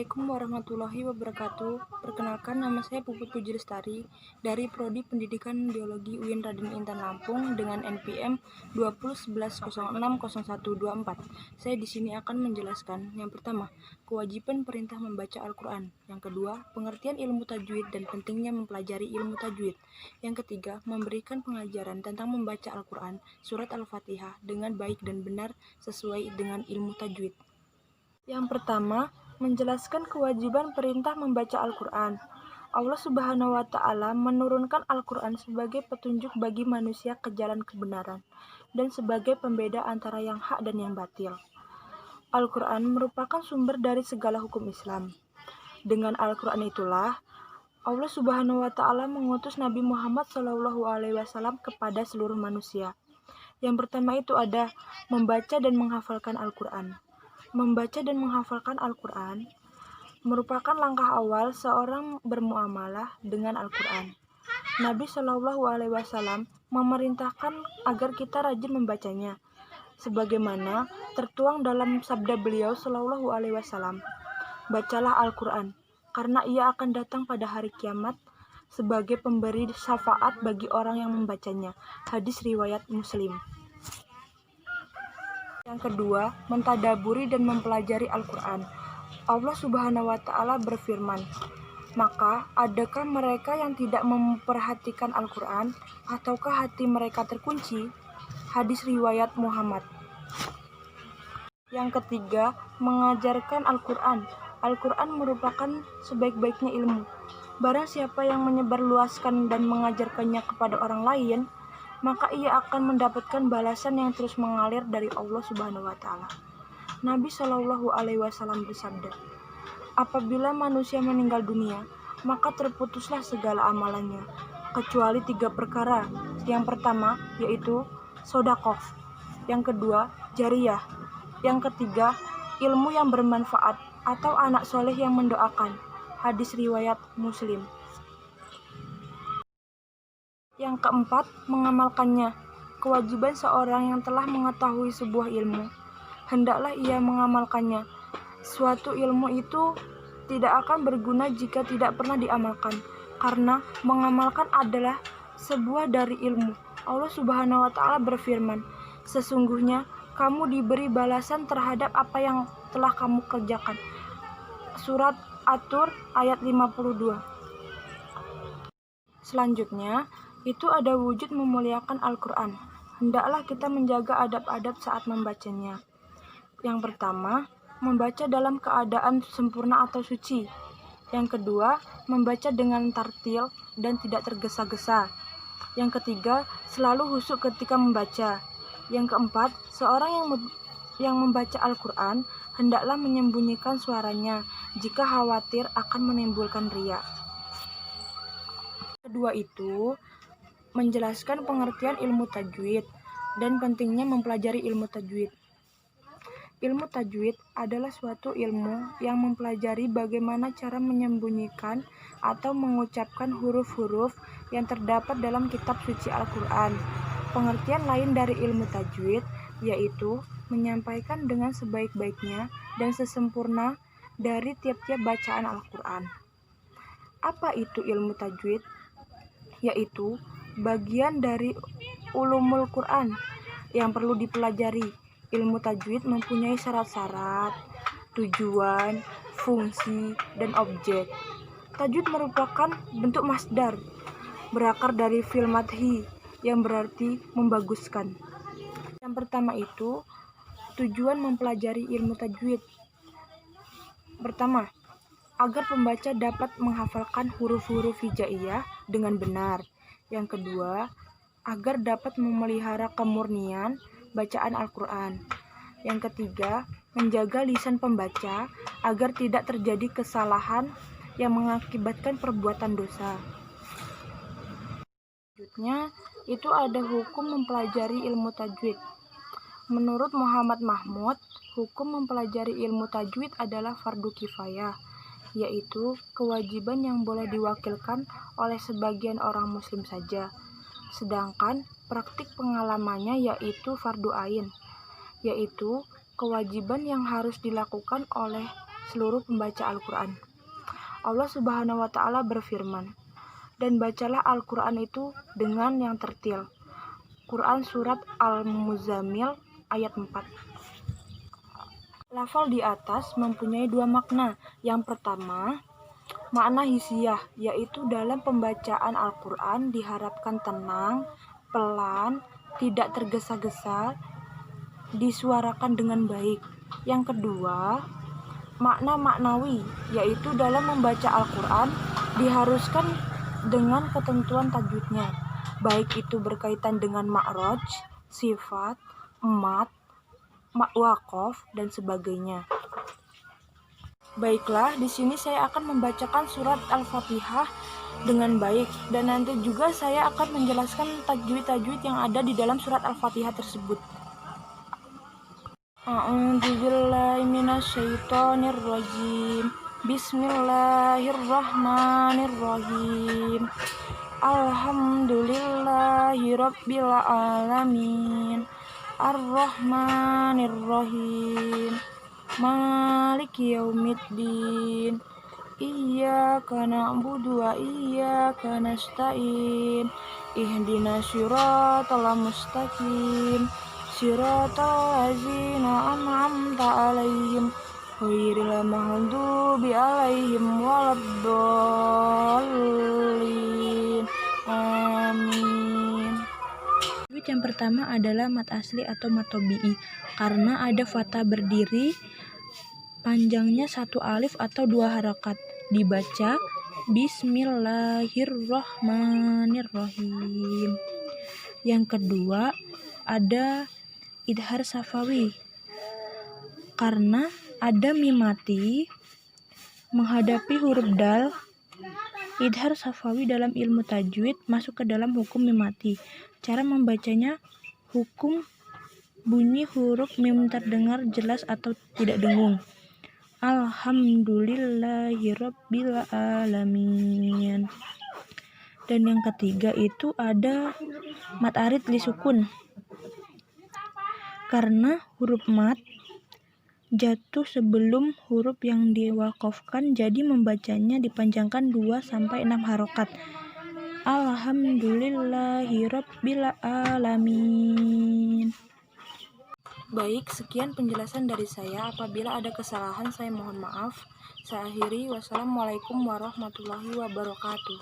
Assalamualaikum warahmatullahi wabarakatuh. Perkenalkan, nama saya Puput Puji Lestari dari Prodi Pendidikan Biologi UIN Raden Intan Lampung dengan NPM 2011060124. Saya di sini akan menjelaskan yang pertama, kewajiban perintah membaca Al-Quran. Yang kedua, pengertian ilmu tajwid dan pentingnya mempelajari ilmu tajwid. Yang ketiga, memberikan pengajaran tentang membaca Al-Quran, surat Al-Fatihah dengan baik dan benar sesuai dengan ilmu tajwid. Yang pertama, menjelaskan kewajiban perintah membaca Al-Quran. Allah Subhanahu wa Ta'ala menurunkan Al-Quran sebagai petunjuk bagi manusia ke jalan kebenaran dan sebagai pembeda antara yang hak dan yang batil. Al-Quran merupakan sumber dari segala hukum Islam. Dengan Al-Quran itulah Allah Subhanahu wa Ta'ala mengutus Nabi Muhammad SAW kepada seluruh manusia. Yang pertama itu ada membaca dan menghafalkan Al-Quran. Membaca dan menghafalkan Al-Quran merupakan langkah awal seorang bermuamalah dengan Al-Quran. Nabi Shallallahu Alaihi Wasallam memerintahkan agar kita rajin membacanya, sebagaimana tertuang dalam sabda beliau Shallallahu Alaihi Wasallam, bacalah Al-Quran, karena ia akan datang pada hari kiamat sebagai pemberi syafaat bagi orang yang membacanya. Hadis riwayat Muslim. Yang kedua, mentadaburi dan mempelajari Al-Quran. Allah Subhanahu wa Ta'ala berfirman, maka adakah mereka yang tidak memperhatikan Al-Quran, ataukah hati mereka terkunci? Hadis riwayat Muhammad. Yang ketiga, mengajarkan Al-Quran. Al-Quran merupakan sebaik-baiknya ilmu. Barang siapa yang menyebarluaskan dan mengajarkannya kepada orang lain, maka ia akan mendapatkan balasan yang terus mengalir dari Allah Subhanahu wa Ta'ala. Nabi Shallallahu Alaihi Wasallam bersabda, apabila manusia meninggal dunia, maka terputuslah segala amalannya, kecuali 3 perkara. Yang pertama yaitu sodakoh, yang kedua jariyah, yang ketiga ilmu yang bermanfaat atau anak soleh yang mendoakan. Hadis riwayat Muslim. Yang keempat, mengamalkannya. Kewajiban seorang yang telah mengetahui sebuah ilmu, hendaklah ia mengamalkannya. Suatu ilmu itu tidak akan berguna jika tidak pernah diamalkan, karena mengamalkan adalah sebuah dari ilmu. Allah Subhanahu wa Ta'ala berfirman, sesungguhnya kamu diberi balasan terhadap apa yang telah kamu kerjakan. Surat At-Tur ayat 52. Selanjutnya, itu ada wujud memuliakan Al-Quran. Hendaklah kita menjaga adab-adab saat membacanya. Yang pertama, membaca dalam keadaan sempurna atau suci. Yang kedua, membaca dengan tartil dan tidak tergesa-gesa. Yang ketiga, selalu khusyuk ketika membaca. Yang keempat, seorang yang membaca Al-Quran hendaklah menyembunyikan suaranya jika khawatir akan menimbulkan riya. Kedua itu menjelaskan pengertian ilmu tajwid dan pentingnya mempelajari ilmu tajwid. Ilmu tajwid adalah suatu ilmu yang mempelajari bagaimana cara menyembunyikan atau mengucapkan huruf-huruf yang terdapat dalam kitab suci Al-Quran. Pengertian lain dari ilmu tajwid yaitu menyampaikan dengan sebaik-baiknya dan sesempurna dari tiap-tiap bacaan Al-Quran. Apa itu ilmu tajwid? Yaitu bagian dari ulumul Quran yang perlu dipelajari. Ilmu tajwid mempunyai syarat-syarat, tujuan, fungsi, dan objek. Tajwid merupakan bentuk masdar, berakar dari fi'il madhi yang berarti membaguskan. Yang pertama itu, tujuan mempelajari ilmu tajwid. Pertama, agar pembaca dapat menghafalkan huruf-huruf hijaiyah dengan benar. Yang kedua, agar dapat memelihara kemurnian bacaan Al-Quran. Yang ketiga, menjaga lisan pembaca agar tidak terjadi kesalahan yang mengakibatkan perbuatan dosa. Selanjutnya, itu ada hukum mempelajari ilmu tajwid. Menurut Muhammad Mahmud, hukum mempelajari ilmu tajwid adalah fardu kifayah, yaitu kewajiban yang boleh diwakilkan oleh sebagian orang muslim saja. Sedangkan praktik pengalamannya yaitu fardu ain, yaitu kewajiban yang harus dilakukan oleh seluruh pembaca Al-Quran. Allah Subhanahu wa Ta'ala berfirman, "Dan bacalah Al-Quran itu dengan yang tertil." Quran Surat Al-Muzammil ayat 4. Lafal di atas mempunyai dua makna. Yang pertama, makna hisiah, yaitu dalam pembacaan Al-Quran diharapkan tenang, pelan, tidak tergesa-gesa, disuarakan dengan baik. Yang kedua, makna maknawi, yaitu dalam membaca Al-Quran diharuskan dengan ketentuan tajwidnya, baik itu berkaitan dengan makroj, sifat, mat, waqaf, dan sebagainya. Baiklah, di sini saya akan membacakan surat Al-Fatihah dengan baik, dan nanti juga saya akan menjelaskan tajwid-tajwid yang ada di dalam surat Al-Fatihah tersebut. A'udzubillahi minasyaitonir rajim. Bismillahirrahmanirrahim. Alhamdulillahi rabbil alamin. Ar-Rahmanir-Rahim. Maliki yaumiddin. Iyyaka na'budu wa iyyaka nasta'in. Ihdinas siratal mustaqim. Siratal ladzina an'amta 'alaihim ghairil maghdubi 'alaihim waladdallin. Amin. Yang pertama adalah mat asli atau mat tabi'i, karena ada fathah berdiri, panjangnya satu alif atau dua harakat, dibaca Bismillahirrahmanirrahim. Yang kedua ada idhar safawi, karena ada mim mati menghadapi huruf dal. Idhar safawi dalam ilmu tajwid masuk ke dalam hukum mim mati. Cara membacanya, hukum bunyi huruf mim terdengar jelas atau tidak dengung. Alhamdulillahirabbil alamin. Dan yang ketiga itu ada mat arid li sukun, karena huruf mat jatuh sebelum huruf yang diwakafkan, jadi membacanya dipanjangkan 2-6 harokat. Alhamdulillahirabbil alamin. Baik, sekian penjelasan dari saya. Apabila ada kesalahan, saya mohon maaf. Saya akhiri. Wassalamualaikum warahmatullahi wabarakatuh.